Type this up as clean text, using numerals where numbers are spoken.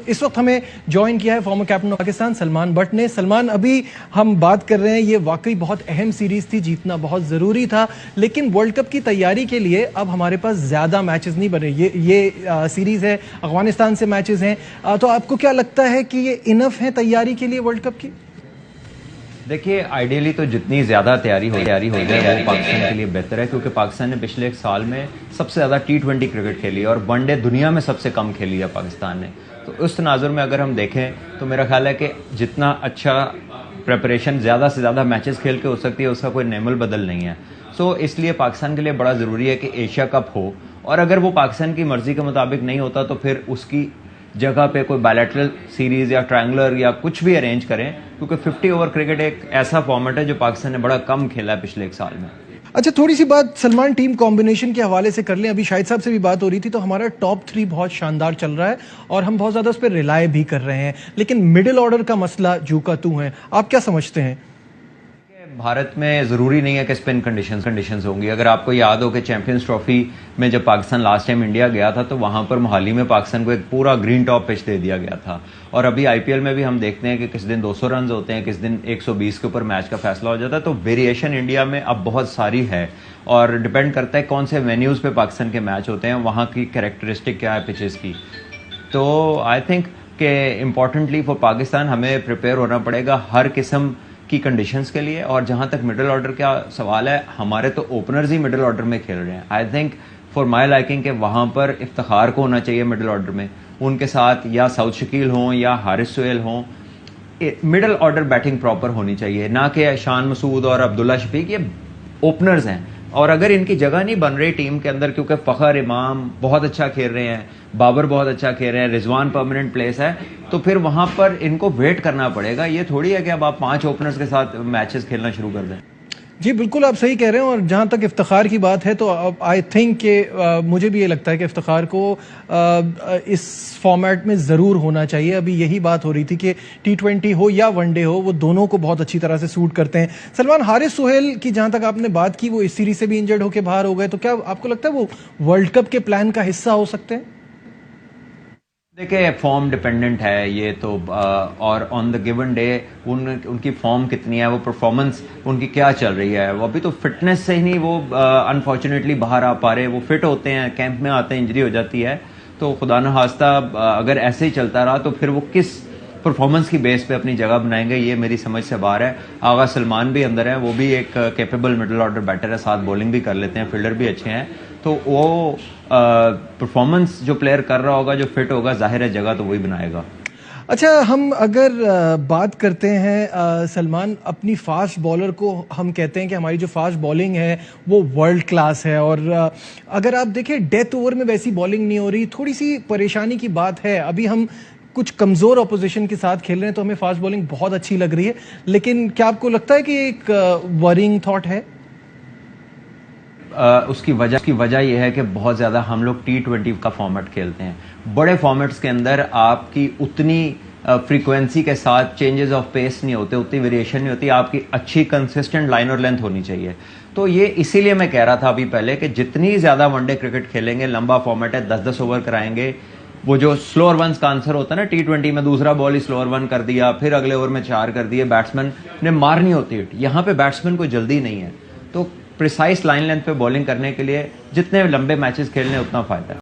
اس وقت ہمیں جوائن کیا ہے former captain of Pakistan Salman Butt نے. سلمان، ابھی ہم بات کر رہے ہیں یہ واقعی بہت اہم سیریز تھی، جیتنا بہت ضروری تھا، لیکن ورلڈ کپ کی تیاری کے لیے اب ہمارے پاس زیادہ میچز نہیں بنے. یہ سیریز ہے، افغانستان سے میچز ہیں، تو آپ کو کیا لگتا ہے کہ یہ انف ہے تیاری کے لیے ورلڈ کپ کی؟ دیکھیے، آئیڈیلی تو جتنی زیادہ تیاری ہو جائے وہ پاکستان کے لیے بہتر ہے، کیونکہ پاکستان نے پچھلے ایک سال میں سب سے زیادہ T20 کرکٹ کھیلی ہے اور ون ڈے دنیا میں سب سے کم کھیلی ہے پاکستان نے. تو اس تناظر میں اگر ہم دیکھیں تو میرا خیال ہے کہ جتنا اچھا پریپریشن زیادہ سے زیادہ میچز کھیل کے ہو سکتی ہے، اس کا کوئی نعم البدل نہیں ہے. سو اس لیے پاکستان کے لیے بڑا ضروری ہے کہ ایشیا کپ ہو، اور اگر وہ پاکستان کی مرضی کے مطابق نہیں ہوتا تو پھر اس کی جگہ پہ کوئی بائلیٹرل سیریز یا ٹرائنگولر یا کچھ بھی ارینج کریں، کیونکہ 50 اوور کرکٹ ایک ایسا فارمیٹ ہے جو پاکستان نے بڑا کم کھیلا ہے پچھلے ایک سال میں. اچھا، تھوڑی سی بات سلمان ٹیم کمبینیشن کے حوالے سے کر لیں. ابھی شاہد صاحب سے بھی بات ہو رہی تھی، تو ہمارا ٹاپ 3 بہت شاندار چل رہا ہے اور ہم بہت زیادہ اس پہ ریلائے بھی کر رہے ہیں، لیکن مڈل آرڈر کا مسئلہ جو کا تو ہے. آپ کیا سمجھتے ہیں؟ بھارت میں ضروری نہیں ہے کہ اسپن کنڈیشنز ہوں گی. اگر آپ کو یاد ہو کہ چیمپئنز ٹرافی میں جب پاکستان لاسٹ ٹائم انڈیا گیا تھا تو وہاں پر موہالی میں پاکستان کو ایک پورا گرین ٹاپ پچ دے دیا گیا تھا. اور ابھی IPL میں بھی ہم دیکھتے ہیں کہ کس دن 200 رنز ہوتے ہیں، کس دن 120 کے اوپر میچ کا فیصلہ ہو جاتا ہے. تو ویریشن انڈیا میں اب بہت ساری ہے اور ڈپینڈ کرتا ہے کون سے وینیوز پہ پاکستان کے میچ ہوتے ہیں، وہاں کی کریکٹرسٹک کیا ہے پچز کی. تو آئی تھنک کہ امپورٹنٹلی فار پاکستان ہمیں پریپیئر ہونا پڑے گا ہر قسم کی کنڈیشنز کے لیے. اور جہاں تک مڈل آرڈر کا سوال ہے، ہمارے تو اوپنرز ہی مڈل آرڈر میں کھیل رہے ہیں. I think for my liking کہ وہاں پر افتخار کو ہونا چاہیے مڈل آرڈر میں، ان کے ساتھ یا سعود شکیل ہوں یا حارث سہیل ہوں. مڈل آرڈر بیٹنگ پراپر ہونی چاہیے، نہ کہ شان مسعود اور عبداللہ شفیق. یہ اوپنرز ہیں اور اگر ان کی جگہ نہیں بن رہی ٹیم کے اندر، کیونکہ فخر امام بہت اچھا کھیل رہے ہیں، بابر بہت اچھا کھیل رہے ہیں، رضوان پرماننٹ پلیس ہے، تو پھر وہاں پر ان کو ویٹ کرنا پڑے گا. یہ تھوڑی ہے کہ اب آپ 5 اوپنرز کے ساتھ میچز کھیلنا شروع کر دیں. جی بالکل، آپ صحیح کہہ رہے ہیں. اور جہاں تک افتخار کی بات ہے تو آئی تھنک کہ مجھے بھی یہ لگتا ہے کہ افتخار کو اس فارمیٹ میں ضرور ہونا چاہیے. ابھی یہی بات ہو رہی تھی کہ T20 ہو یا ون ڈے ہو، وہ دونوں کو بہت اچھی طرح سے سوٹ کرتے ہیں. سلمان، حارث سہیل کی جہاں تک آپ نے بات کی، وہ اس سیریز سے بھی انجرڈ ہو کے باہر ہو گئے، تو کیا آپ کو لگتا ہے وہ ورلڈ کپ کے پلان کا حصہ ہو سکتے ہیں؟ دیکھیں، فارم ڈیپینڈنٹ ہے یہ تو، اور آن دا گیون ڈے ان کی فارم کتنی ہے، وہ پرفارمنس ان کی کیا چل رہی ہے. وہ ابھی تو فٹنس سے ہی نہیں وہ انفارچونیٹلی باہر آ پا رہے. وہ فٹ ہوتے ہیں، کیمپ میں آتے ہیں، انجری ہو جاتی ہے. تو خدا نخواستہ اگر ایسے ہی چلتا رہا تو پھر وہ کس پرفارمنس کی بیس پہ اپنی جگہ بنائیں گے، یہ میری سمجھ سے باہر ہے. آغا سلمان بھی اندر ہے، وہ بھی ایک کیپیبل مڈل آرڈر بیٹر ہے، ساتھ بولنگ بھی کر لیتے ہیں، فیلڈر بھی اچھے ہیں. تو وہ پرفارمنس جو پلیئر کر رہا ہوگا، جو فٹ ہوگا، ظاہر ہے جگہ تو وہی بنائے گا. اچھا، ہم اگر بات کرتے ہیں سلمان، اپنی فاسٹ بالر کو ہم کہتے ہیں کہ ہماری جو فاسٹ بالنگ ہے وہ ورلڈ کلاس ہے، اور اگر آپ دیکھیں ڈیتھ اوور میں ویسی بالنگ نہیں ہو رہی. تھوڑی سی پریشانی کی بات ہے. ابھی ہم کچھ کمزور اپوزیشن کے ساتھ کھیل رہے ہیں تو ہمیں فاسٹ بالنگ بہت اچھی لگ رہی ہے، لیکن کیا آپ کو لگتا ہے کہ ایک ورینگ تھاٹ ہے؟ اس کی وجہ یہ ہے کہ بہت زیادہ ہم لوگ T20 کا فارمیٹ کھیلتے ہیں. بڑے فارمیٹس کے اندر آپ کی اتنی فریکوینسی کے ساتھ چینجز آف پیس نہیں ہوتے، اتنی ویریشن نہیں ہوتی. آپ کی اچھی کنسسٹنٹ لائن اور لینتھ ہونی چاہیے. تو یہ اسی لیے میں کہہ رہا تھا ابھی پہلے کہ جتنی زیادہ ون ڈے کرکٹ کھیلیں گے، لمبا فارمیٹ ہے، 10-10 اوور کرائیں گے. وہ جو سلوور ونز کا آنسر ہوتا ہے نا T20 میں، دوسرا بال ہی سلوور ون کر دیا، پھر اگلے اوور میں 4 کر دیے، بیٹسمین نے مارنی ہوتی ہٹ. یہاں پہ بیٹسمین کو جلدی نہیں ہے، تو پریسائز لائن لینتھ پہ بالنگ کرنے کے لیے جتنے لمبے میچز کھیلنے اتنا فائدہ ہے.